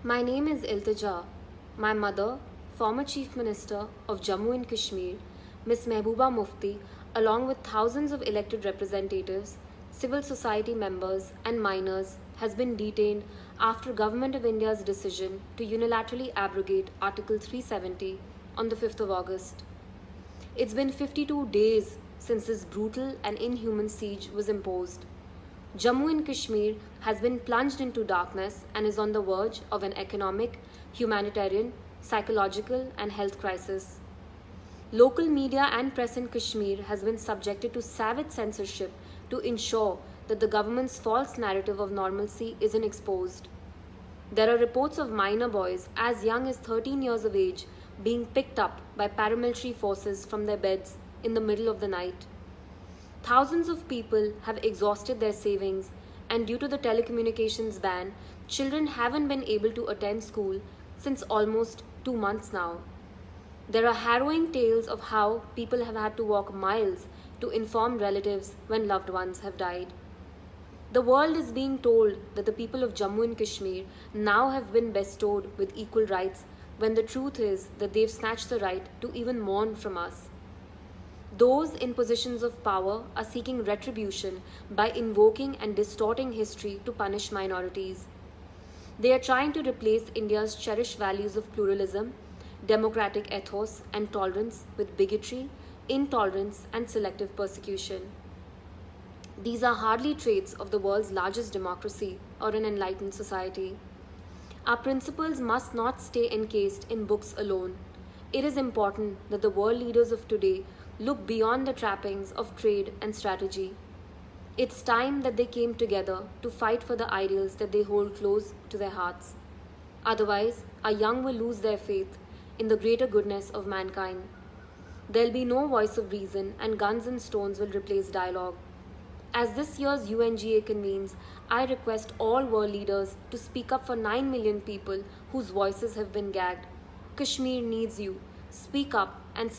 My name is Iltija. My mother, former Chief Minister of Jammu and Kashmir, Ms. Mehbooba Mufti, along with thousands of elected representatives, civil society members, and minors, has been detained after Government of India's decision to unilaterally abrogate Article 370 on the 5th of August. It's been 52 days since this brutal and inhuman siege was imposed. Jammu and Kashmir has been plunged into darkness and is on the verge of an economic, humanitarian, psychological, and health crisis. Local media and press in Kashmir has been subjected to savage censorship to ensure that the government's false narrative of normalcy isn't exposed. There are reports of minor boys as young as 13 years of age being picked up by paramilitary forces from their beds in the middle of the night. Thousands of people have exhausted their savings, and due to the telecommunications ban, children haven't been able to attend school since almost 2 months now. There are harrowing tales of how people have had to walk miles to inform relatives when loved ones have died. The world is being told that the people of Jammu and Kashmir now have been bestowed with equal rights, when the truth is that they've snatched the right to even mourn from us. Those in positions of power are seeking retribution by invoking and distorting history to punish minorities. They are trying to replace India's cherished values of pluralism, democratic ethos, and tolerance with bigotry, intolerance, and selective persecution. These are hardly traits of the world's largest democracy or an enlightened society. Our principles must not stay encased in books alone. It is important that the world leaders of today look beyond the trappings of trade and strategy. It's time that they came together to fight for the ideals that they hold close to their hearts. Otherwise, our young will lose their faith in the greater goodness of mankind. There'll be no voice of reason, and guns and stones will replace dialogue. As this year's UNGA convenes, I request all world leaders to speak up for 9 million people whose voices have been gagged. Kashmir needs you. Speak up and